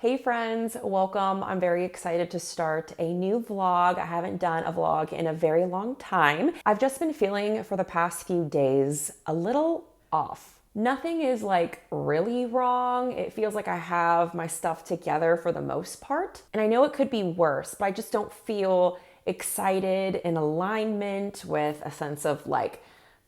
Hey friends, welcome. I'm very excited to start a new vlog. I haven't done a vlog in a very long time. I've just been feeling for the past few days a little off. Nothing is like really wrong. It feels like I have my stuff together for the most part. And I know it could be worse, but I just don't feel excited, in alignment with a sense of like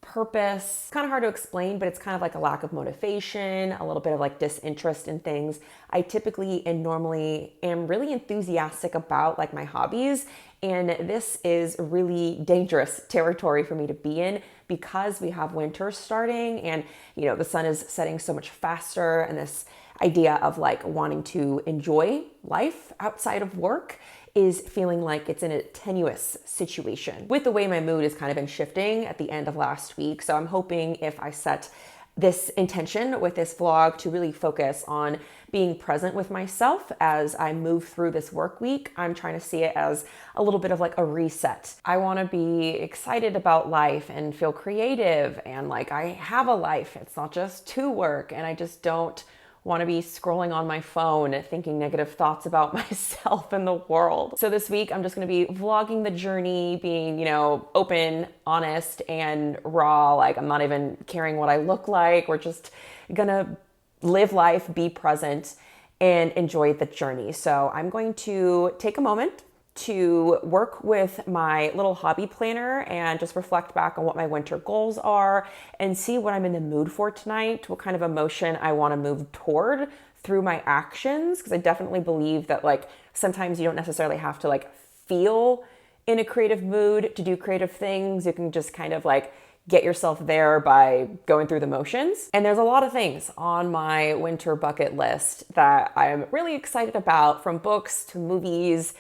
purpose. It's kind of hard to explain, but it's kind of like a lack of motivation, a little bit of like disinterest in things. I typically and normally am really enthusiastic about like my hobbies, and this is really dangerous territory for me to be in because we have winter starting and the sun is setting so much faster, and this idea of like wanting to enjoy life outside of work is feeling like it's in a tenuous situation with the way my mood has kind of been shifting at the end of last week. So I'm hoping if I set this intention with this vlog to really focus on being present with myself as I move through this work week. I'm trying to see it as a little bit of like a reset. I want to be excited about life and feel creative and like I have a life. It's not just to work, and I just don't want to be scrolling on my phone thinking negative thoughts about myself and the world. So this week I'm just going to be vlogging the journey, being, open, honest, and raw. Like I'm not even caring what I look like. We're just gonna live life, be present, and enjoy the journey. So I'm going to take a moment to work with my little hobby planner and just reflect back on what my winter goals are and see what I'm in the mood for tonight, what kind of emotion I want to move toward through my actions. Because I definitely believe that like sometimes you don't necessarily have to like feel in a creative mood to do creative things. You can just kind of like get yourself there by going through the motions. And there's a lot of things on my winter bucket list that I'm really excited about, from books to movies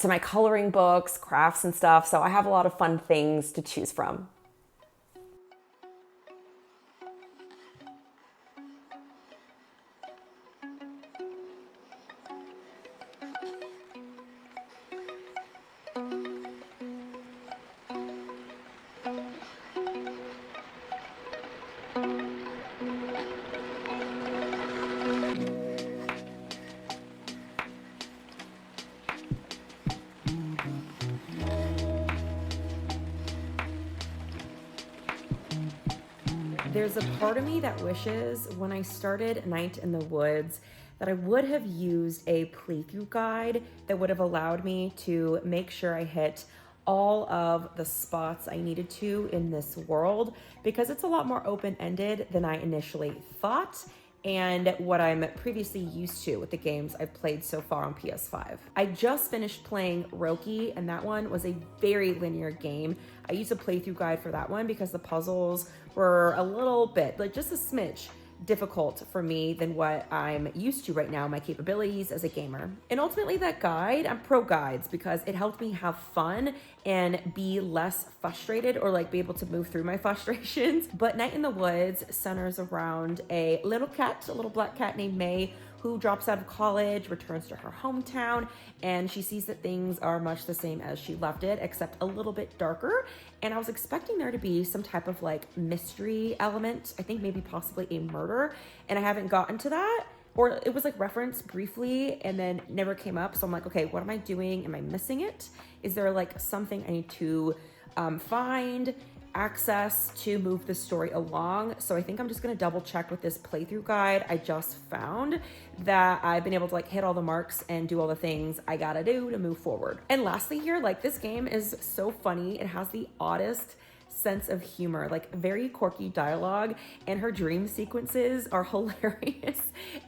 to my coloring books, crafts and stuff. So I have a lot of fun things to choose from. There's a part of me that wishes when I started Night in the Woods that I would have used a playthrough guide that would have allowed me to make sure I hit all of the spots I needed to in this world, because it's a lot more open-ended than I initially thought and what I'm previously used to with the games I've played so far on PS5. I just finished playing Roki, and that one was a very linear game. I used a playthrough guide for that one because the puzzles were a little bit, like just a smidge, difficult for me than what I'm used to right now, my capabilities as a gamer. And ultimately that guide, I'm pro guides because it helped me have fun and be less frustrated, or like be able to move through my frustrations. But Night in the Woods centers around a little cat, a little black cat named May, who drops out of college, returns to her hometown, and she sees that things are much the same as she left it, except a little bit darker. And I was expecting there to be some type of like mystery element, I think maybe possibly a murder, and I haven't gotten to that. Or it was like referenced briefly and then never came up. So I'm like, okay, what am I doing? Am I missing it? Is there like something I need to find, access to move the story along? So I think I'm just gonna double check with this playthrough guide I just found that I've been able to like hit all the marks and do all the things I gotta do to move forward. And lastly here, like this game is so funny. It has the oddest sense of humor, like very quirky dialogue, and her dream sequences are hilarious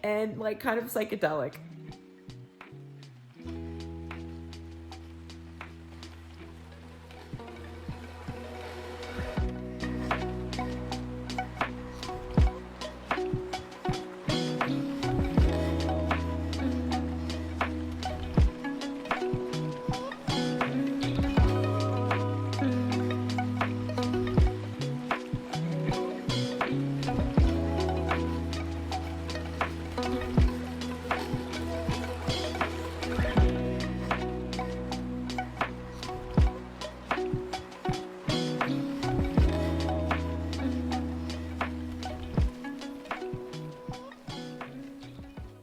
and like kind of psychedelic.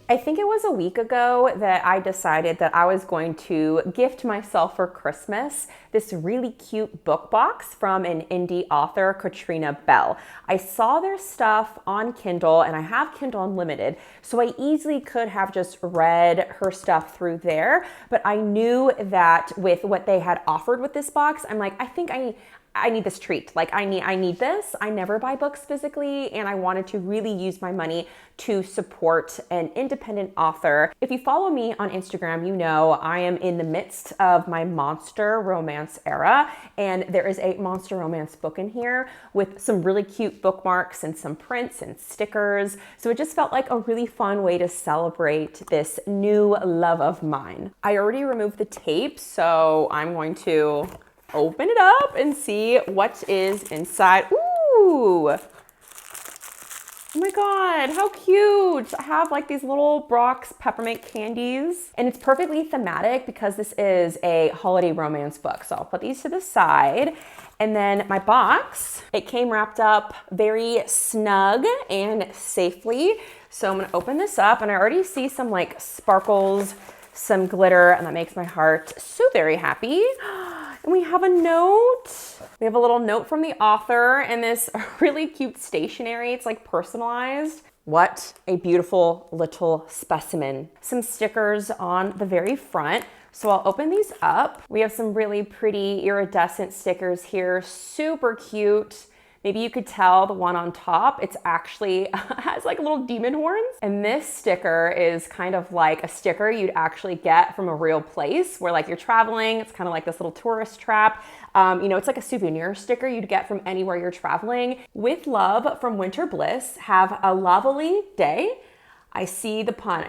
I think it was a week ago that I decided that I was going to gift myself for Christmas this really cute book box from an indie author, Katrina Bell. I saw their stuff on Kindle, and I have Kindle Unlimited, so I easily could have just read her stuff through there, but I knew that with what they had offered with this box, I'm like, I think I need this treat. Like I need this. I never buy books physically, and I wanted to really use my money to support an independent author. If you follow me on Instagram, you know I am in the midst of my monster romance era, and there is a monster romance book in here with some really cute bookmarks and some prints and stickers. So it just felt like a really fun way to celebrate this new love of mine. I already removed the tape, so I'm going to open it up and see what is inside. Ooh! Oh my God, how cute. I have like these little Brock's peppermint candies, and it's perfectly thematic because this is a holiday romance book. So I'll put these to the side. And then my box, it came wrapped up very snug and safely. So I'm gonna open this up, and I already see some like sparkles, some glitter, and that makes my heart so very happy. And we have a note. We have a little note from the author and this really cute stationery. It's like personalized. What a beautiful little specimen. Some stickers on the very front. So I'll open these up. We have some really pretty iridescent stickers here. Super cute. Maybe you could tell the one on top, it's actually has like little demon horns. And this sticker is kind of like a sticker you'd actually get from a real place where like you're traveling. It's kind of like this little tourist trap. It's like a souvenir sticker you'd get from anywhere you're traveling. With love from Winter Bliss, have a lovely day. I see the pun.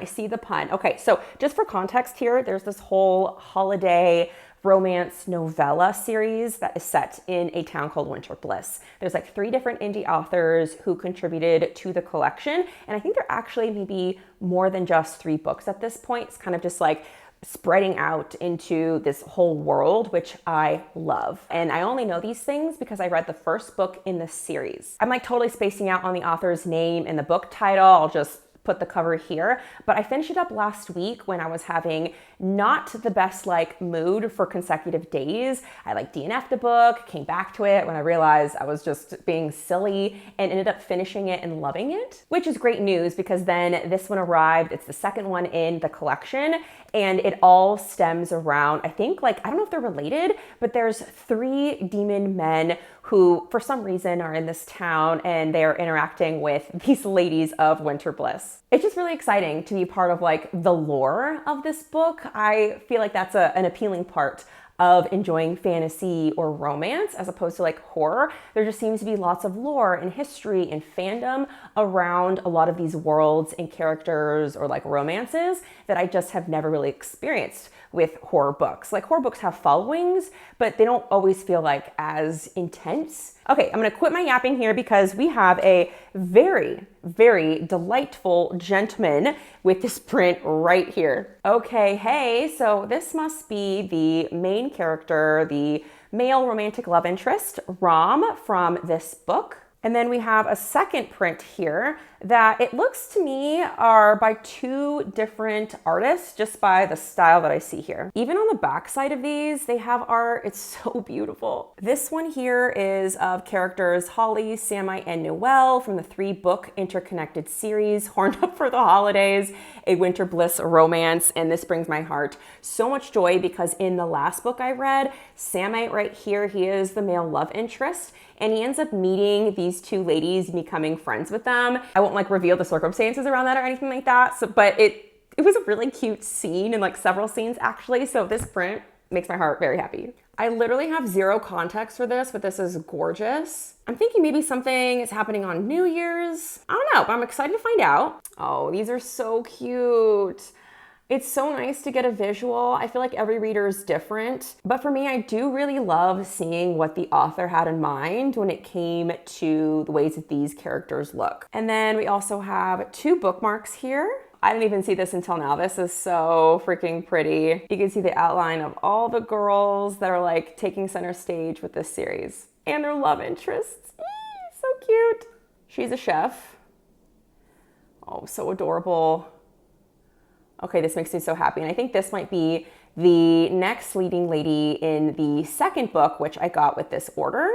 Okay, so just for context here, there's this whole holiday romance novella series that is set in a town called Winter Bliss. There's like 3 different indie authors who contributed to the collection, and I think they're actually maybe more than just 3 books at this point. It's kind of just like spreading out into this whole world, which I love. And I only know these things because I read the first book in the series. I'm like totally spacing out on the author's name and the book title. I'll just put the cover here, but I finished it up last week when I was having not the best like mood for consecutive days. I like DNF'd the book, came back to it when I realized I was just being silly, and ended up finishing it and loving it, which is great news because then this one arrived. It's the second one in the collection, and it all stems around, I think, like, I don't know if they're related, but there's 3 demon men who for some reason are in this town, and they're interacting with these ladies of Winter Bliss. It's just really exciting to be part of like the lore of this book. I feel like that's an appealing part of enjoying fantasy or romance as opposed to like horror. There just seems to be lots of lore and history and fandom around a lot of these worlds and characters or like romances that I just have never really experienced with horror books. Like horror books have followings, but they don't always feel like as intense. Okay, I'm gonna quit my yapping here because we have a very, very delightful gentleman with this print right here. Okay, hey, so this must be the main character, the male romantic love interest, Rom, from this book. And then we have a second print here that it looks to me are by 2 different artists just by the style that I see here. Even on the back side of these, they have art. It's so beautiful. This one here is of characters Holly, Samai, and Noelle from the 3-book interconnected series, Horned Up for the Holidays, a Winter Bliss romance. And this brings my heart so much joy because in the last book I read, Samai right here, he is the male love interest, and he ends up meeting these 2 ladies and becoming friends with them. I won't like reveal the circumstances around that or anything like that. But it was a really cute scene, and like several scenes actually. So this print makes my heart very happy. I literally have 0 context for this, but this is gorgeous. I'm thinking maybe something is happening on New Year's. I don't know, but I'm excited to find out. Oh, these are so cute. It's so nice to get a visual. I feel like every reader is different, but for me, I do really love seeing what the author had in mind when it came to the ways that these characters look. And then we also have 2 bookmarks here. I didn't even see this until now. This is so freaking pretty. You can see the outline of all the girls that are like taking center stage with this series and their love interests. Eee, so cute. She's a chef. Oh, so adorable. Okay, this makes me so happy. And I think this might be the next leading lady in the second book, which I got with this order.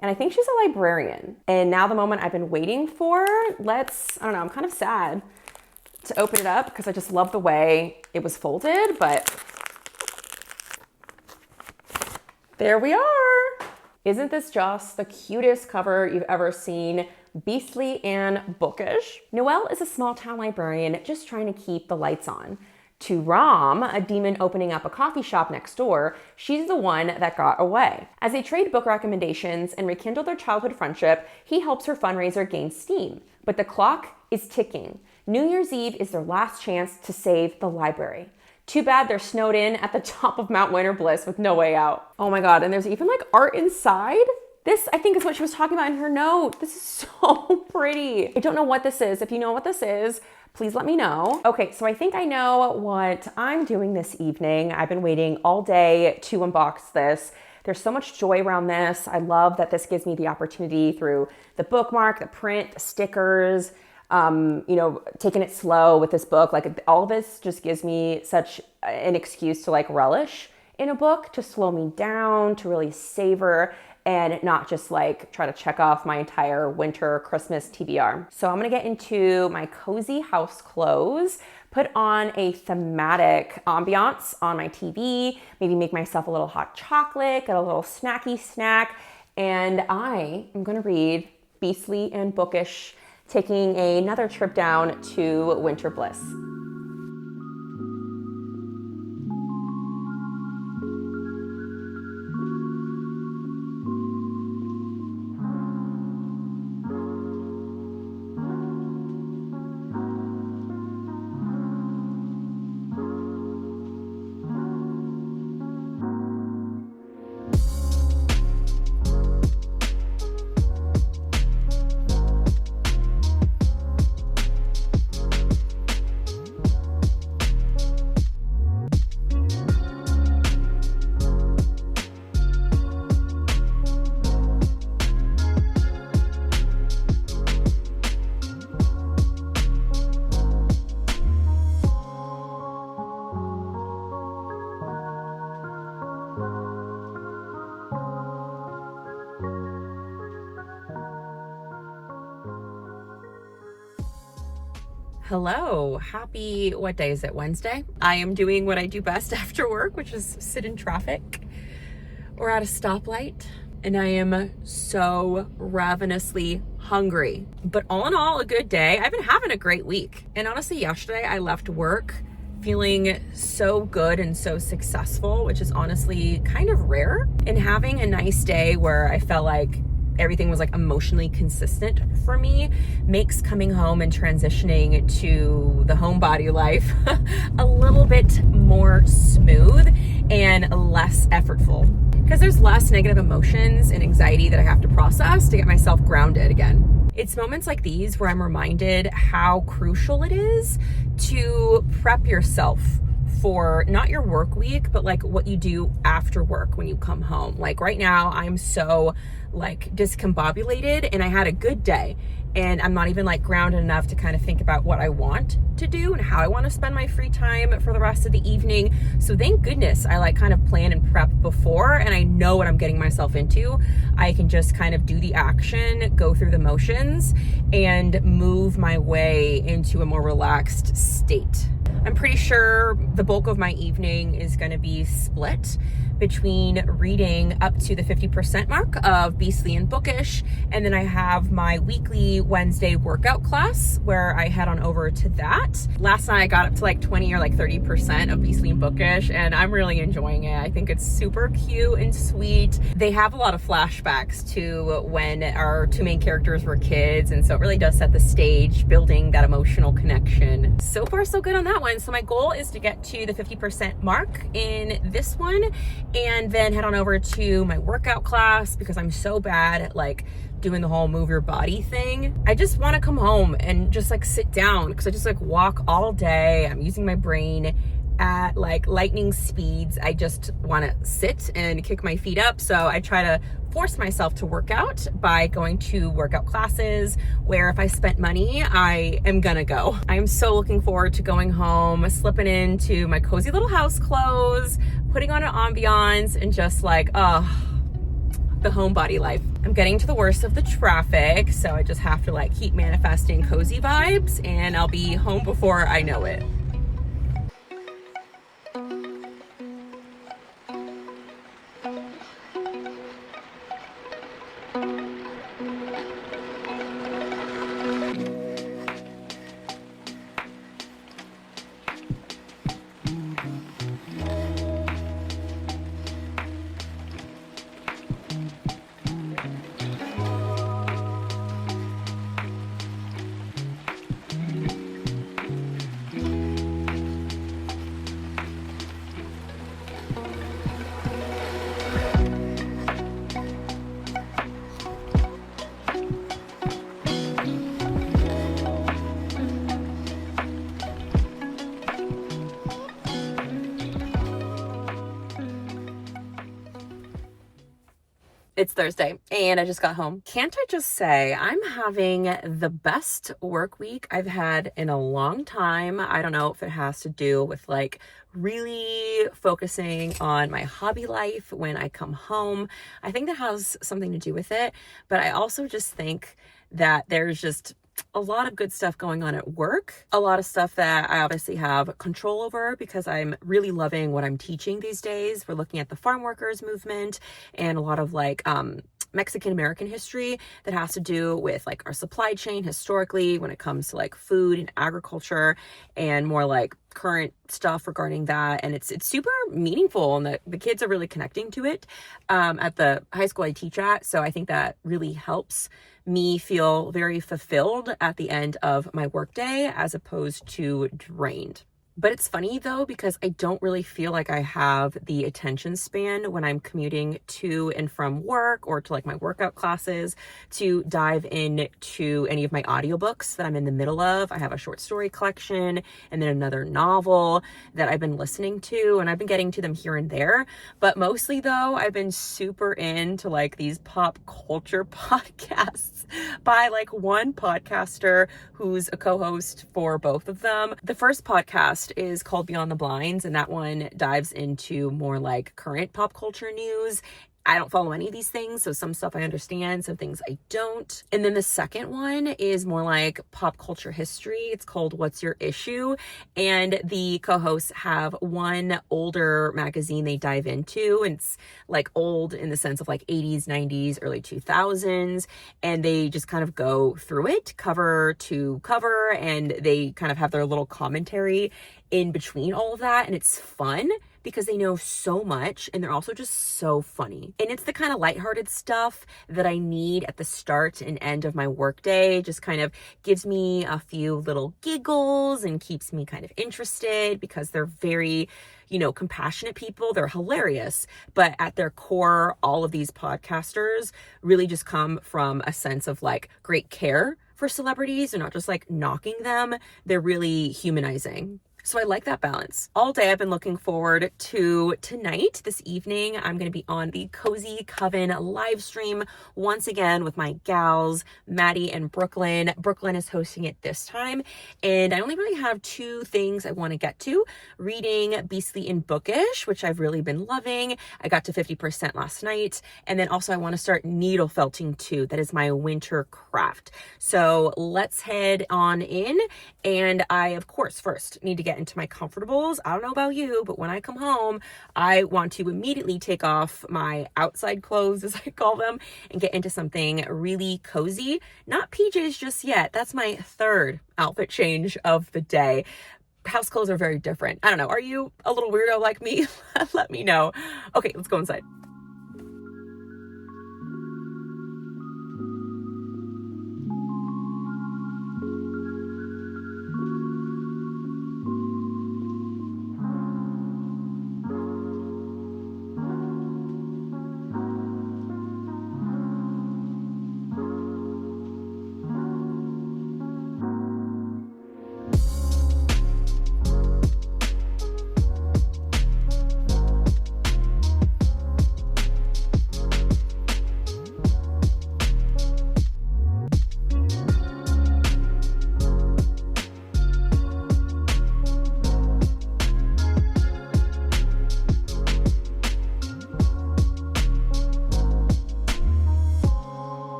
And I think she's a librarian. And now the moment I've been waiting for, I don't know, I'm kind of sad to open it up because I just love the way it was folded, but there we are. Isn't this just the cutest cover you've ever seen? Beastly and Bookish. Noelle is a small town librarian just trying to keep the lights on. To Ram, a demon opening up a coffee shop next door, she's the one that got away. As they trade book recommendations and rekindle their childhood friendship, he helps her fundraiser gain steam. But the clock is ticking. New Year's Eve is their last chance to save the library. Too bad they're snowed in at the top of Mount Winter Bliss with no way out. Oh my God, and there's even like art inside. This, I think, is what she was talking about in her note. This is so pretty. I don't know what this is. If you know what this is, please let me know. Okay, so I think I know what I'm doing this evening. I've been waiting all day to unbox this. There's so much joy around this. I love that this gives me the opportunity through the bookmark, the print, the stickers, taking it slow with this book. Like all this just gives me such an excuse to like relish in a book, to slow me down, to really savor and not just like try to check off my entire winter Christmas TBR. So I'm gonna get into my cozy house clothes, put on a thematic ambiance on my TV, maybe make myself a little hot chocolate, get a little snacky snack, and I am gonna read Beastly and Bookish, taking another trip down to Winter Bliss. Hello, happy, what day is it, Wednesday? I am doing what I do best after work, which is sit in traffic or at a stoplight. And I am so ravenously hungry. But all in all, a good day. I've been having a great week. And honestly, yesterday I left work feeling so good and so successful, which is honestly kind of rare. And having a nice day where I felt like everything was like emotionally consistent for me makes coming home and transitioning to the homebody life a little bit more smooth and less effortful, because there's less negative emotions and anxiety that I have to process to get myself grounded again. It's moments like these where I'm reminded how crucial it is to prep yourself for not your work week, but like what you do after work when you come home. Like right now, I'm so like discombobulated and I had a good day and I'm not even like grounded enough to kind of think about what I want to do and how I want to spend my free time for the rest of the evening. So thank goodness I like kind of plan and prep before, and I know what I'm getting myself into. I can just kind of do the action, go through the motions, and move my way into a more relaxed state. I'm pretty sure the bulk of my evening is going to be split between reading up to the 50% mark of Beastly and Bookish, and then I have my weekly Wednesday workout class where I head on over to that. Last night I got up to like 20 or like 30% of Beastly and Bookish, and I'm really enjoying it. I think it's super cute and sweet. They have a lot of flashbacks to when our two main characters were kids, and so it really does set the stage, building that emotional connection. So far so good on that one. So my goal is to get to the 50% mark in this one, and then head on over to my workout class because I'm so bad at like doing the whole move your body thing. I just want to come home and just like sit down because I just like walk all day. I'm using my brain at like lightning speeds. I just want to sit and kick my feet up. So I try to force myself to work out by going to workout classes where if I spent money, I am gonna go. I'm so looking forward to going home, slipping into my cozy little house clothes, putting on an ambiance, and just like, the homebody life. I'm getting to the worst of the traffic, so I just have to like keep manifesting cozy vibes, and I'll be home before I know it. It's Thursday and I just got home. Can't I just say I'm having the best work week I've had in a long time. I don't know if it has to do with like really focusing on my hobby life when I come home. I think that has something to do with it, but I also just think that there's just a lot of good stuff going on at work, a lot of stuff that I obviously have control over because I'm really loving what I'm teaching these days. We're looking at the farm workers movement and a lot of like Mexican American history that has to do with like our supply chain historically when it comes to like food and agriculture, and more like current stuff regarding that. And it's super meaningful, and the kids are really connecting to it at the high school I teach at. So I think that really helps me feel very fulfilled at the end of my workday as opposed to drained. But it's funny though, because I don't really feel like I have the attention span when I'm commuting to and from work or to like my workout classes to dive into any of my audiobooks that I'm in the middle of. I have a short story collection and then another novel that I've been listening to, and I've been getting to them here and there. But mostly though, I've been super into like these pop culture podcasts by like one podcaster who's a co-host for both of them. The first podcast is called Beyond the Blinds, and that one dives into more like current pop culture news. I don't follow any of these things, so some stuff I understand, some things I don't. And then the second one is more like pop culture history. It's called What's Your Issue? And the co-hosts have one older magazine they dive into, and it's like old in the sense of like 80s, 90s, early 2000s, and they just kind of go through it cover to cover, and they kind of have their little commentary in between all of that, and it's fun because they know so much, and they're also just so funny. And it's the kind of lighthearted stuff that I need at the start and end of my workday. Just kind of gives me a few little giggles and keeps me kind of interested because they're very, compassionate people. They're hilarious, but at their core, all of these podcasters really just come from a sense of like great care for celebrities. They're not just like knocking them. They're really humanizing. So I like that balance. All day I've been looking forward to tonight, this evening. I'm going to be on the Cozy Coven live stream once again with my gals, Maddie and Brooklyn. Brooklyn is hosting it this time. And I only really have two things I want to get to. Reading Beastly and Bookish, which I've really been loving. I got to 50% last night. And then also I want to start needle felting too. That is my winter craft. So let's head on in. And I, of course, first need to get into my comfortables. I don't know about you, but when I come home, I want to immediately take off my outside clothes, as I call them, and get into something really cozy. Not PJs just yet. That's my third outfit change of the day. House clothes are very different. I don't know. Are you a little weirdo like me? Let me know. Okay, let's go inside.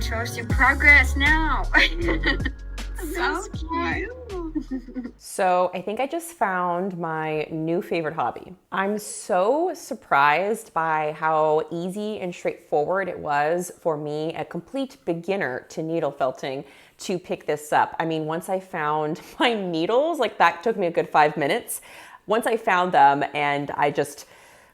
can show us your progress now. So cute. So I think I just found my new favorite hobby. I'm so surprised by how easy and straightforward it was for me, a complete beginner to needle felting, to pick this up. I mean, once I found my needles, like that took me a good 5 minutes. Once I found them and I just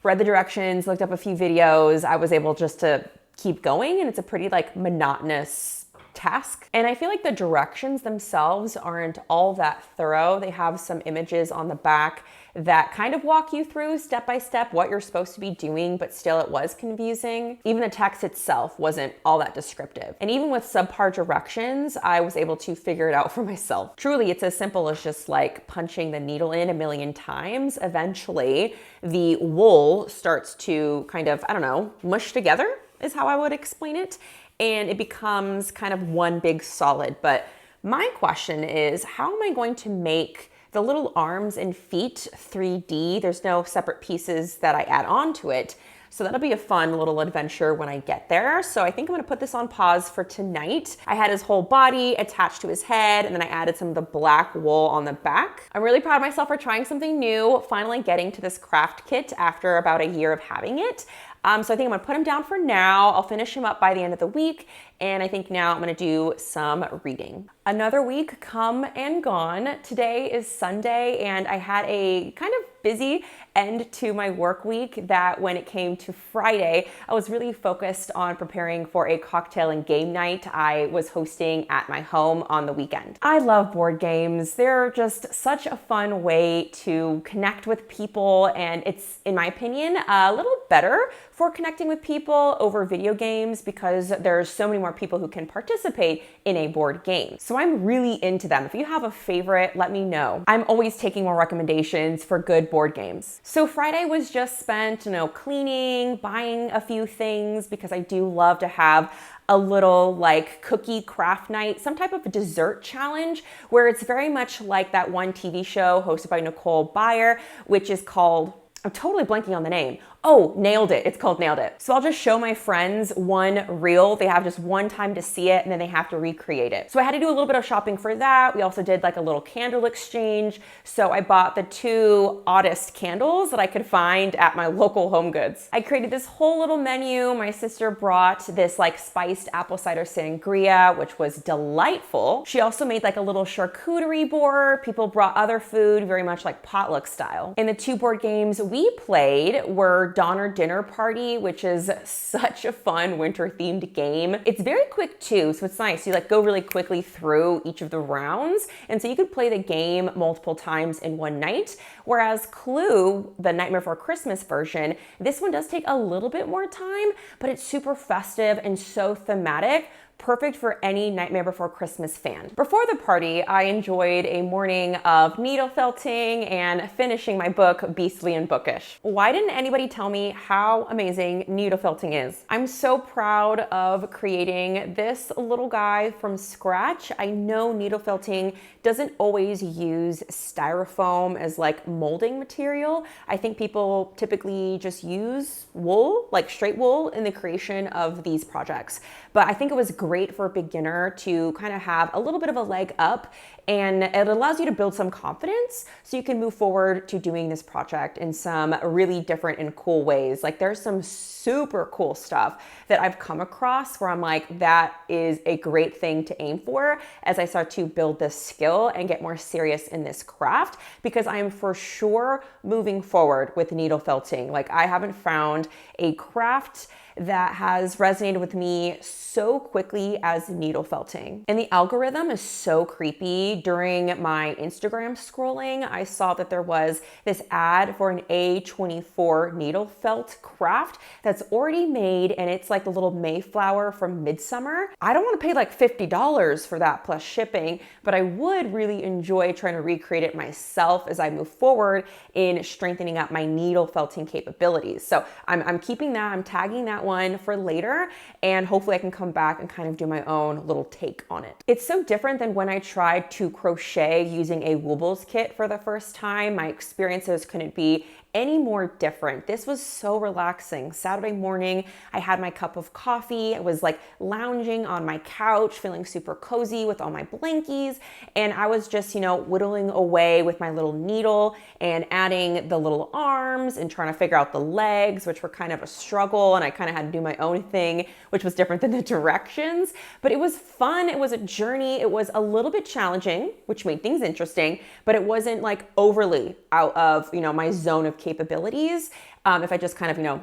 read the directions, looked up a few videos, I was able just to keep going, and it's a pretty like monotonous task. And I feel like the directions themselves aren't all that thorough. They have some images on the back that kind of walk you through step by step what you're supposed to be doing, but still it was confusing. Even the text itself wasn't all that descriptive. And even with subpar directions, I was able to figure it out for myself. Truly, it's as simple as just like punching the needle in a million times. Eventually, the wool starts to kind of, I don't know, mush together is how I would explain it. And it becomes kind of one big solid. But my question is, how am I going to make the little arms and feet 3D? There's no separate pieces that I add on to it. So that'll be a fun little adventure when I get there. So I think I'm gonna put this on pause for tonight. I had his whole body attached to his head, and then I added some of the black wool on the back. I'm really proud of myself for trying something new, finally getting to this craft kit after about a year of having it. So I think I'm gonna put him down for now. I'll finish him up by the end of the week. And I think now I'm gonna do some reading. Another week come and gone. Today is Sunday, and I had a kind of busy end to my work week that when it came to Friday, I was really focused on preparing for a cocktail and game night I was hosting at my home on the weekend. I love board games. They're just such a fun way to connect with people, and it's, in my opinion, a little better for connecting with people over video games because there's so many more people who can participate in a board game. So I'm really into them. If you have a favorite, let me know. I'm always taking more recommendations for good board games. So Friday was just spent, cleaning, buying a few things because I do love to have a little like cookie craft night, some type of dessert challenge where it's very much like that one TV show hosted by Nicole Byer, which is called, I'm totally blanking on the name. Oh, Nailed It. It's called Nailed It. So I'll just show my friends one reel. They have just one time to see it and then they have to recreate it. So I had to do a little bit of shopping for that. We also did like a little candle exchange. So I bought the 2 oddest candles that I could find at my local Home Goods. I created this whole little menu. My sister brought this like spiced apple cider sangria, which was delightful. She also made like a little charcuterie board. People brought other food, very much like potluck style. And the 2 board games we played were Donner Dinner Party, which is such a fun winter themed game. It's very quick too, so it's nice. You like go really quickly through each of the rounds, and so you could play the game multiple times in one night. Whereas Clue, the Nightmare Before Christmas version, this one does take a little bit more time, but it's super festive and so thematic. Perfect for any Nightmare Before Christmas fan. Before the party, I enjoyed a morning of needle felting and finishing my book, Beastly and Bookish. Why didn't anybody tell me how amazing needle felting is? I'm so proud of creating this little guy from scratch. I know needle felting doesn't always use styrofoam as like molding material. I think people typically just use wool, like straight wool, in the creation of these projects. But I think it was great for a beginner to kind of have a little bit of a leg up, and it allows you to build some confidence so you can move forward to doing this project in some really different and cool ways. Like there's some super cool stuff that I've come across where I'm like, that is a great thing to aim for as I start to build this skill and get more serious in this craft, because I am for sure moving forward with needle felting. Like I haven't found a craft that has resonated with me so quickly as needle felting. And the algorithm is so creepy. During my Instagram scrolling, I saw that there was this ad for an A24 needle felt craft that's already made, and it's like the little Mayflower from Midsummer. I don't want to pay like $50 for that plus shipping, but I would really enjoy trying to recreate it myself as I move forward in strengthening up my needle felting capabilities. So I'm keeping that, I'm tagging that one for later, and hopefully I can come back and kind of do my own little take on it. It's so different than when I tried to crochet using a Woobles kit for the first time. My experiences couldn't be any more different. This was so relaxing. Saturday morning, I had my cup of coffee. I was like lounging on my couch, feeling super cozy with all my blankies. And I was just, whittling away with my little needle and adding the little arms and trying to figure out the legs, which were kind of a struggle. And I kind of had to do my own thing, which was different than the directions. But it was fun. It was a journey. It was a little bit challenging, which made things interesting, but it wasn't like overly out of, my zone of capabilities. If I just kind of,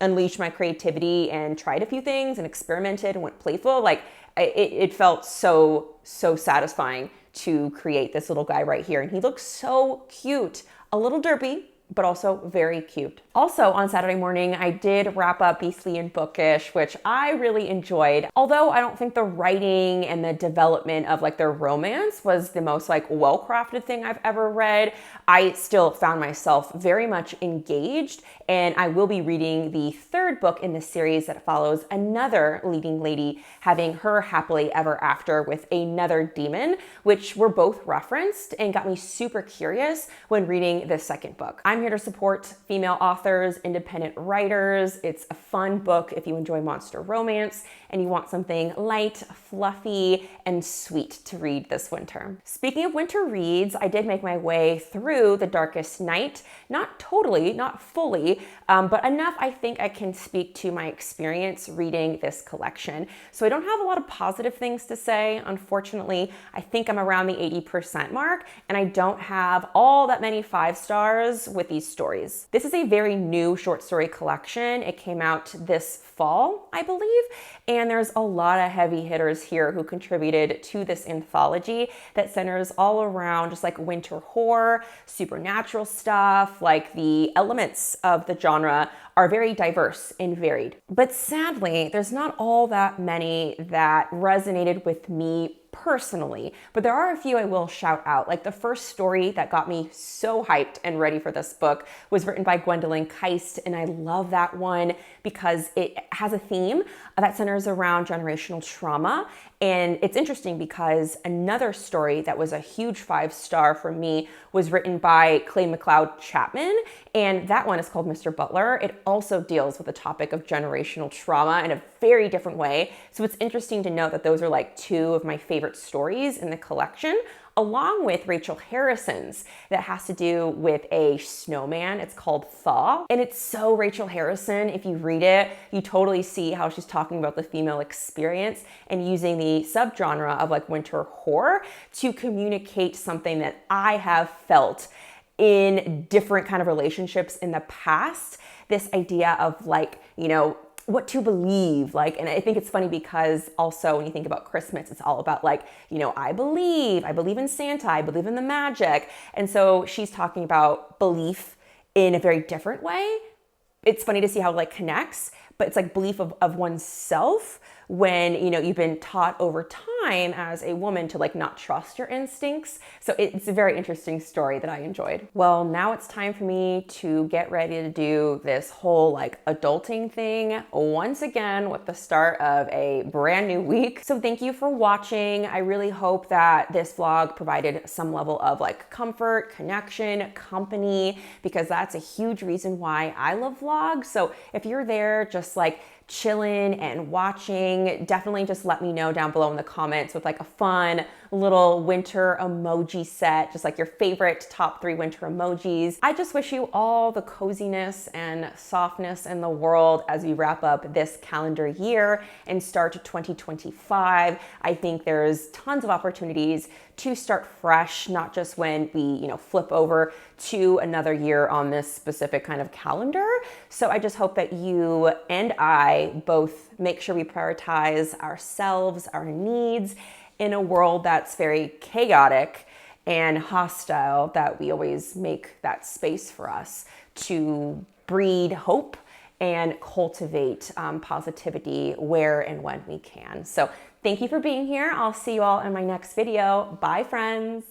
unleashed my creativity and tried a few things and experimented and went playful, like it felt so satisfying to create this little guy right here. And he looks so cute, a little derpy, but also very cute. Also on Saturday morning, I did wrap up Beastly and Bookish, which I really enjoyed. Although I don't think the writing and the development of like their romance was the most like well-crafted thing I've ever read, I still found myself very much engaged, and I will be reading the third book in the series that follows another leading lady having her happily ever after with another demon, which were both referenced and got me super curious when reading this second book. I'm here to support female authors, independent writers. It's a fun book if you enjoy monster romance and you want something light, fluffy, and sweet to read this winter. Speaking of winter reads, I did make my way through The Darkest Night. Not totally, not fully, but enough I think I can speak to my experience reading this collection. So I don't have a lot of positive things to say, unfortunately. I think I'm around the 80% mark, and I don't have all that many 5 stars with these stories. This is a very new short story collection. It came out this fall, I believe, and there's a lot of heavy hitters here who contributed to this anthology that centers all around just like winter horror, supernatural stuff, like the elements of the genre are very diverse and varied. But sadly, there's not all that many that resonated with me personally, but there are a few I will shout out. Like the first story that got me so hyped and ready for this book was written by Gwendolyn Keist, and I love that one because it has a theme that centers around generational trauma. And it's interesting because another story that was a huge 5-star for me was written by Clay McLeod Chapman, and that one is called Mr. Butler. It also deals with the topic of generational trauma in a very different way. So it's interesting to note that those are like 2 of my favorite stories in the collection, along with Rachel Harrison's that has to do with a snowman. It's called Thaw, and it's so Rachel Harrison. If you read it, you totally see how she's talking about the female experience and using the subgenre of like winter horror to communicate something that I have felt in different kind of relationships in the past. This idea of like, what to believe, like, and I think it's funny because also when you think about Christmas, it's all about like, I believe in Santa, I believe in the magic. And so she's talking about belief in a very different way. It's funny to see how it like connects, but it's like belief of oneself when, you've been taught over time as a woman to like not trust your instincts. So it's a very interesting story that I enjoyed. Well, now it's time for me to get ready to do this whole like adulting thing once again with the start of a brand new week. So thank you for watching. I really hope that this vlog provided some level of like comfort, connection, company, because that's a huge reason why I love vlogs. So if you're there just like chilling and watching, definitely just let me know down below in the comments with like a fun little winter emoji set, just like your favorite top 3 winter emojis. I just wish you all the coziness and softness in the world as we wrap up this calendar year and start 2025. I think there's tons of opportunities to start fresh, not just when we, flip over to another year on this specific kind of calendar. So I just hope that you and I both make sure we prioritize ourselves, our needs in a world that's very chaotic and hostile, that we always make that space for us to breed hope and cultivate positivity where and when we can. So thank you for being here. I'll see you all in my next video. Bye, friends.